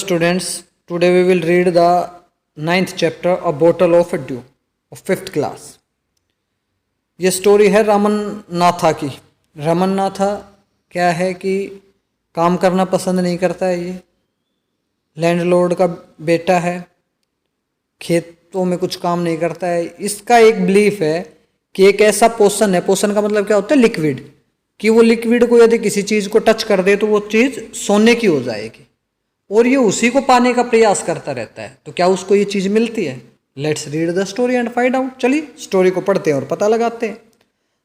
students, today we will read the 9th chapter, A Bottle of Dew of 5th class. ये story है रमन नाथा की। रमन नाथा क्या है कि काम करना पसंद नहीं करता है। ये लैंडलॉर्ड का बेटा है, खेतों में कुछ काम नहीं करता है। इसका एक बिलीफ है कि एक ऐसा पोषण है, पोषण का मतलब क्या होता है, लिक्विड, कि वो लिक्विड को यदि किसी चीज़ को टच कर दे तो वो चीज़ सोने की हो जाएगी, और ये उसी को पाने का प्रयास करता रहता है। तो क्या उसको ये चीज़ मिलती है? Let's read the story and find out. चलिए स्टोरी को पढ़ते हैं और पता लगाते हैं।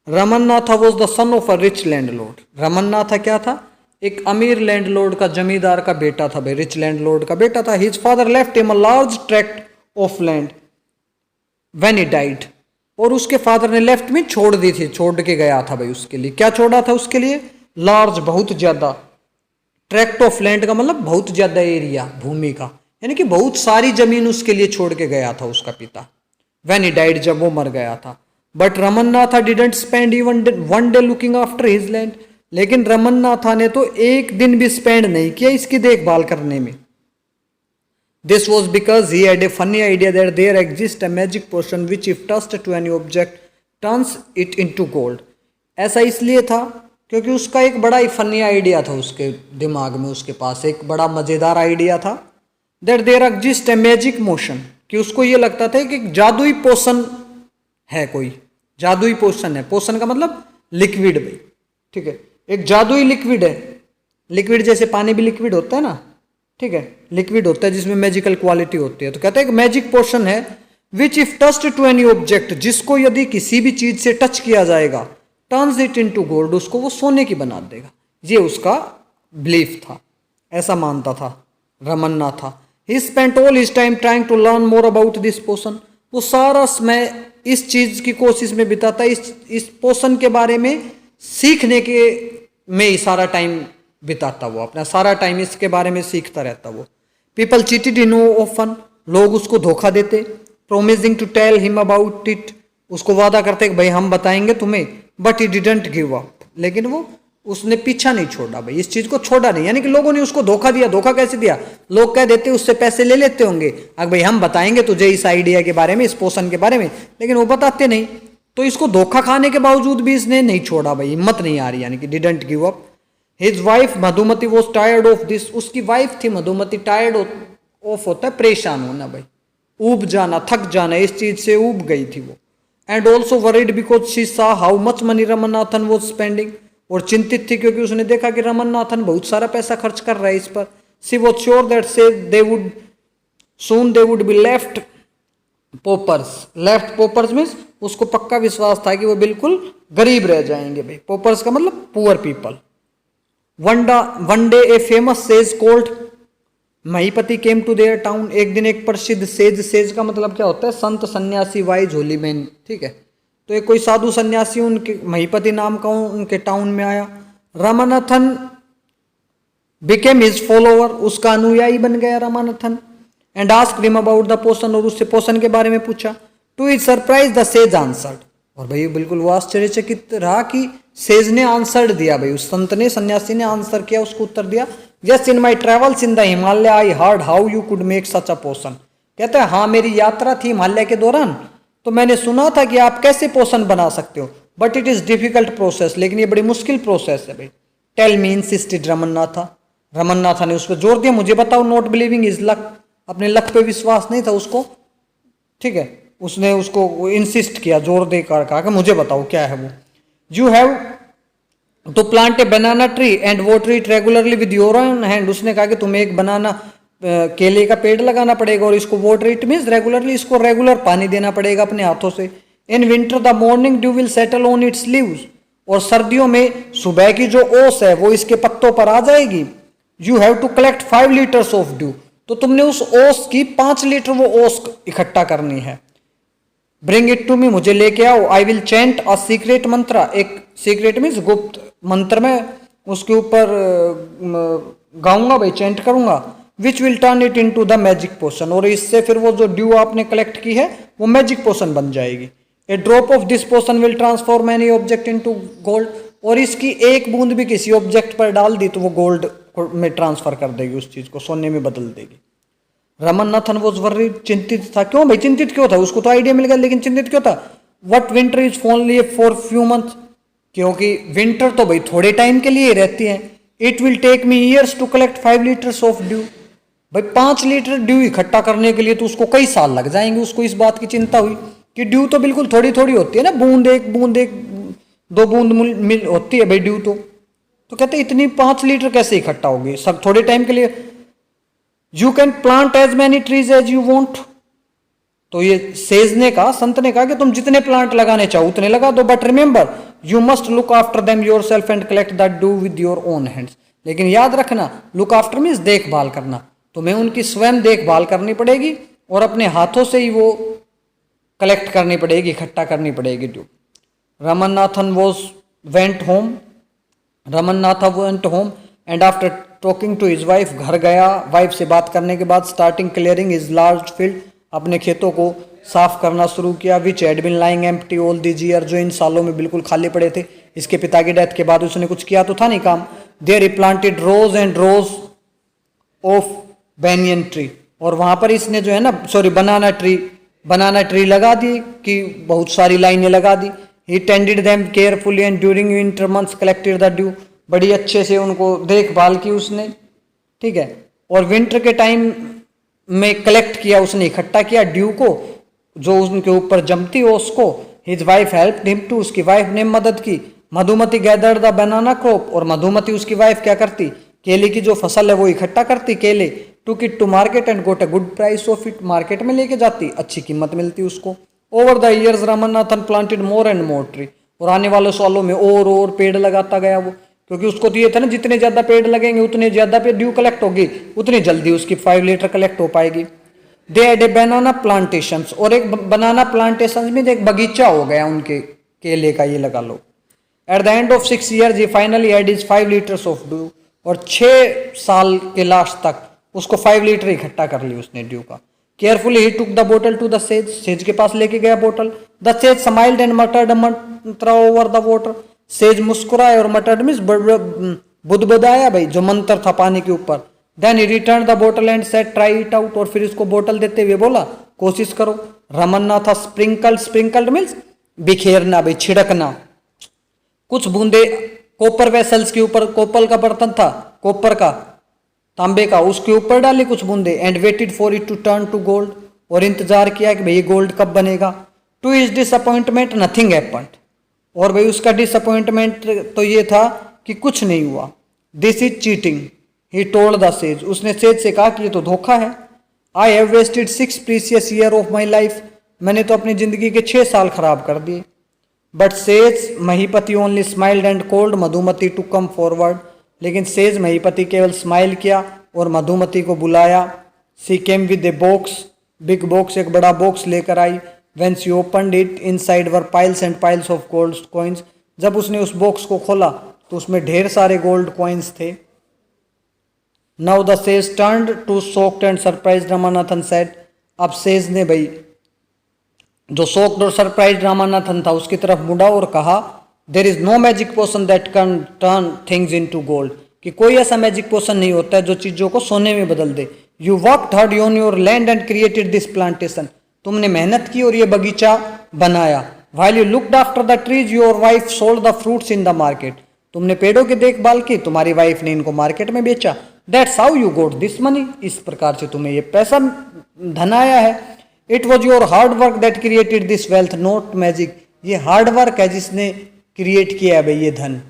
रमन नाथा was the son of a rich landlord. Raman नाथा क्या था? एक अमीर लैंडलॉर्ड का, जमींदार का बेटा था भाई, रिच लैंडलॉर्ड का बेटा था। His father left him a large tract of land when he died. और उसके फादर ने लेफ्ट में छोड़ दी थी, छोड़ के गया था भाई। उसके लिए क्या छोड़ा था? उसके लिए लार्ज, बहुत ज्यादा, ट्रैक्ट ऑफ लैंड का मतलब बहुत ज्यादा एरिया, भूमि का, यानी कि बहुत सारी जमीन उसके लिए छोड़ के गया था उसका पिता। व्हेन ही डाइड, जब वो मर गया था। बट रमन नाथा didn't spend even one day looking after his land. लेकिन रमन नाथा ने तो एक दिन भी स्पेंड नहीं किया इसकी देखभाल करने में। This was because he had a funny idea that there exists a magic potion which if touched to any object turns it into gold. ऐसा इसलिए था क्योंकि उसका एक बड़ा ही फनी आइडिया था उसके दिमाग में, उसके पास एक बड़ा मज़ेदार आइडिया था। That there exists a magic motion, कि उसको ये लगता था कि एक जादुई पोषण है, कोई जादुई पोषण है। पोषण का मतलब लिक्विड भाई, ठीक है, एक जादुई लिक्विड है। लिक्विड जैसे पानी भी लिक्विड होता है ना, ठीक है, लिक्विड होता है जिसमें मैजिकल क्वालिटी होती है। तो कहते हैं एक मैजिक पोर्शन है which if touched to any object, जिसको यदि किसी भी चीज से टच किया जाएगा, टर्न्स इट इनटू गोल्ड, उसको वो सोने की बना देगा। ये उसका बिलीफ था, ऐसा मानता था Ramanathan. He spent all his time trying to learn more about this potion. वो सारा समय इस चीज की कोशिश में बिताता, इस पोर्शन के बारे में सीखने के में ही सारा टाइम बिताता। वो अपना सारा टाइम इसके बारे में सीखता रहता। वो पीपल चीटेड इन ऑफन, लोग उसको धोखा देते। Promising to tell him about it, उसको वादा करते कि भाई हम बताएंगे तुम्हें। But he didn't give up, लेकिन वो उसने पीछा नहीं छोड़ा भाई, इस चीज को छोड़ा नहीं। यानी कि लोगों ने उसको धोखा दिया। धोखा कैसे दिया? लोग कह देते उससे पैसे ले लेते होंगे, अगर भाई हम बताएंगे तुझे इस आइडिया के बारे में, इस पोषण के बारे में, लेकिन वो बताते नहीं। तो इसको धोखा खाने के बावजूद भी इसने नहीं छोड़ा भाई, हिम्मत नहीं आ रही, यानी कि didn't give up. His wife Madhumati was tired of this, उसकी वाइफ थी मधुमती। टायर्ड ऑफ होता है परेशान होना भाई, ऊब जाना, थक जाना, इस चीज से ऊब गई थी वो। And also worried because she saw how much money Ramanathan was spending, और चिंतित थी क्योंकि उसने देखा कि रमन नाथन बहुत सारा पैसा खर्च कर रहा है इस पर। She was sure that say they would be left paupers. Left paupers means उसको पक्का विश्वास था कि वो बिल्कुल गरीब रह जाएंगे भाई। पोपर्स का मतलब poor people. One day a famous sage called Mahipati came to their town. एक दिन एक प्रसिद्ध सेज, सेज का मतलब क्या होता है? संत, सन्यासी, वाइज, होली मैन, ठीक है। तो एक कोई साधु सन्यासी उनके महीपति नाम का उनके टाउन में आया। रामानाथन बिकेम हिज फॉलोअर, उसका अनुयायी बन गया Ramanathan. And asked him about the potion, और उससे पोषण के बारे में पूछा। To his surprise the sage answered, और भाई बिल्कुल वो आश्चर्यचकित रहा कि सेज ने आंसर दिया भाई, उस संत ने, सन्यासी ने आंसर किया, उसको उत्तर दिया। Yes, in my travels in the Himalaya I heard how you could make such a potion. कहते हैं हाँ, मेरी यात्रा थी हिमालय के दौरान, तो मैंने सुना था कि आप कैसे पोषण बना सकते हो। But it is difficult process, लेकिन ये बड़ी मुश्किल प्रोसेस है भाई। टेल मी इंसिस्टेड रमन नाथा। रमन नाथा ने उस पर जोर दिया, मुझे बताओ। नॉट बिलीविंग इज लक, अपने लक पे विश्वास नहीं था उसको, ठीक है। उसने उसको इंसिस्ट किया, जोर देकर कहा कि मुझे बताओ क्या है वो। You have to plant a banana tree and water it regularly with your own hand. उसने कहा कि तुम्हें एक बनाना केले का पेड़ लगाना पड़ेगा, और इसको वाटर इट मीन्स रेगुलरली, इसको रेगुलर पानी देना पड़ेगा अपने हाथों से। In winter the morning due will settle on it's leaves, और सर्दियों में सुबह की जो ओस है वो इसके पत्तों पर आ जाएगी। You have to collect 5 litres of dew, तो तुमने उस ओस की 5 लीटर वो ओस इकट्ठा करनी है। ब्रिंग इट टू मी, मुझे लेके आओ। I will chant a secret मंत्र, एक सीक्रेट मीन्स गुप्त मंत्र में उसके ऊपर गाऊंगा भाई, चैंट करूंगा। Which will turn it into the magic potion, और इससे फिर वो जो ड्यू आपने कलेक्ट की है वो मैजिक पोशन बन जाएगी। A drop of this potion will transform any object into gold, और इसकी एक बूंद भी किसी ऑब्जेक्ट पर डाल दी तो वो गोल्ड में ट्रांसफर कर देगी, उस चीज को सोने में बदल देगी। रमन्नाथन वॉज वर्ried, चिंतित था। क्यों भाई चिंतित क्यों था? उसको तो आइडिया मिल गया, लेकिन चिंतित क्यों था? What winter is only for few month, क्योंकि विंटर तो भाई थोड़े टाइम के लिए ही रहती है। It will take me years to collect 5 litres of dew, भाई 5 लीटर ड्यू इकट्ठा करने के लिए तो उसको कई साल लग जाएंगे। उसको इस बात की चिंता हुई कि ड्यू तो बिल्कुल थोड़ी थोड़ी होती है ना, बूंद एक 2 बूंद मिल होती है भाई ड्यू तो कहते इतनी 5 लीटर कैसे इकट्ठा होगी सब थोड़े टाइम के लिए। You can plant as many trees as you want, तो ये सेज ने कहा, संत ने कहा कि तुम जितने प्लांट लगाने चाहो उतने लगा दो, but remember you must look after them your self and collect that due with your own hands. लेकिन याद रखना, लुक आफ्टर मीन्स देखभाल करना, तुम्हें उनकी स्वयं देखभाल करनी पड़ेगी और अपने हाथों से ही वो कलेक्ट करनी पड़ेगी, इकट्ठा करनी पड़ेगी dew. Ramanathan went home and after talking to his wife, घर गया, वाइफ से बात करने के बाद starting clearing his large field, अपने खेतों को साफ करना शुरू किया। Which had been lying empty all this year, जो इन सालों में बिल्कुल खाली पड़े थे। इसके पिता की डेथ के बाद उसने कुछ किया तो था नहीं काम। There he planted rows and rows of banyan tree, और वहां पर इसने जो है ना बनाना ट्री लगा दी कि बहुत सारी लाइनें लगा दी। He tended them carefully and during winter months collected the dew, बड़ी अच्छे से उनको देखभाल की उसने, ठीक है। और विंटर के टाइम में कलेक्ट किया उसने, इकट्ठा किया ड्यू को, जो उनके ऊपर जमती हो उसको। His wife help him to, उसकी वाइफ ने मदद की। Madhumati gather the banana crop, और मधुमती उसकी वाइफ क्या करती, केले की जो फसल है वो इकट्ठा करती, केले। Took it to market and got a good price of it, market में लेके जाती, अच्छी कीमत मिलती उसको। Over the years Ramanathan planted more and more tree, और आने वाले सालों में और पेड़ लगाता गया वो, क्योंकि उसको तो ये था ना जितने ज्यादा पेड़ लगेंगे उतने ज्यादा पे ड्यू कलेक्ट होगी, उतनी जल्दी उसकी 5 लीटर कलेक्ट हो पाएगी। They had a banana plantation, और एक बनाना प्लांटेशन में एक बगीचा हो गया उनके केले का, ये लगा लो। At the end of 6 years he finally had his 5 litres of dew, और 6 साल के लास्ट तक उसको 5 लीटर इकट्ठा कर ली उसने ड्यू का। केयरफुली ही टुक द बोतल टू द सेज, सेज के पास लेके गया बोतल। द सेज स्माइल्ड एंड मटर्ड मंत्र ओवर द वाटर, सेज मुस्कुराए और मटर्ड मींस बुदबुदाया भाई, जो मंत्र था पानी के ऊपर। देन ही रिटर्न द बोतल and said try it out, और फिर इसको बोतल देते हुए बोला कोशिश करो। रमन्नाथ स्प्रिंकल्ड मीन्स बिखेरना भाई, छिड़कना, कुछ बूंदे कॉपर वेसल्स के ऊपर, कॉपर का बर्तन था, कॉपर का, तांबे का, उसके ऊपर डाली कुछ बूंदे। And waited for it to turn to gold, और इंतजार किया कि भाई ये गोल्ड कब बनेगा। To his disappointment nothing happened, और भाई उसका डिसअपॉइंटमेंट तो ये था कि कुछ नहीं हुआ। This is cheating he told the sage, उसने सेज से कहा कि ये तो धोखा है। I have wasted 6 precious year of my life, मैंने तो अपनी जिंदगी के 6 साल खराब कर दिए। But sage Mahipati only smiled and called Madhumati to come forward, लेकिन सेज महीपति केवल स्माइल किया और मधुमती को बुलाया। She came with a box, big box, एक बड़ा बॉक्स लेकर आई। When she opened it inside were piles and piles of gold coins, जब उसने उस बॉक्स को खोला तो उसमें ढेर सारे गोल्ड कॉइन्स थे। Now the sage turned to shocked and surprised Ramanathan said, अब सेज ने भाई जो शॉक्ड और सरप्राइज्ड रामानाथन था उसकी तरफ मुड़ा और कहा, there is no magic potion that can turn things into gold, कि कोई ऐसा मैजिक पोशन नहीं होता है जो चीजों को सोने में बदल दे। You worked hard on your land and created this plantation, तुमने मेहनत की और ये बगीचा बनाया। While you looked after the trees your wife sold the fruits in the market, तुमने पेड़ों की देखभाल की, तुम्हारी वाइफ ने इनको मार्केट में बेचा। That's how you got this money, इस प्रकार से तुम्हें ये पैसा धन आया है। It was your hard work that created this wealth not magic, ये हार्ड वर्क है जिसने क्रिएट किया है भाई ये धन,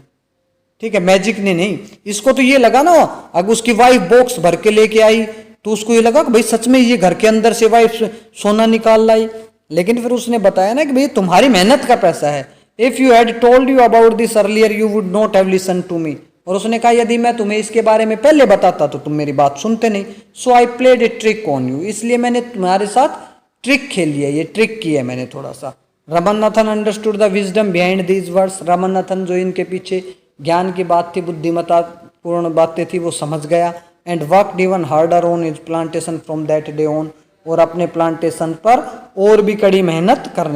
ठीक है, मैजिक ने नहीं। इसको तो ये लगा ना, अगर उसकी वाइफ बॉक्स भर के लेके आई तो उसको ये लगा कि भाई सच में ये घर के अंदर से वाइफ सोना निकाल लाई, लेकिन फिर उसने बताया ना कि भाई तुम्हारी मेहनत का पैसा है। If you had told you about this earlier you would not have listen to me, और उसने कहा यदि मैं तुम्हें इसके बारे में पहले बताता तो तुम मेरी बात सुनते नहीं। So I played a trick on you, इसलिए मैंने तुम्हारे साथ ट्रिक खेली है, ये ट्रिक की है मैंने थोड़ा सा। Ramanathan understood the wisdom behind these words, Ramanathan जो इनके पीछे ज्ञान की बात थी, बुद्धिमत्ता पूर्ण बातें थी, वो समझ गया। And worked even harder on his plantation from that day on, और अपने प्लांटेशन पर और भी कड़ी मेहनत करने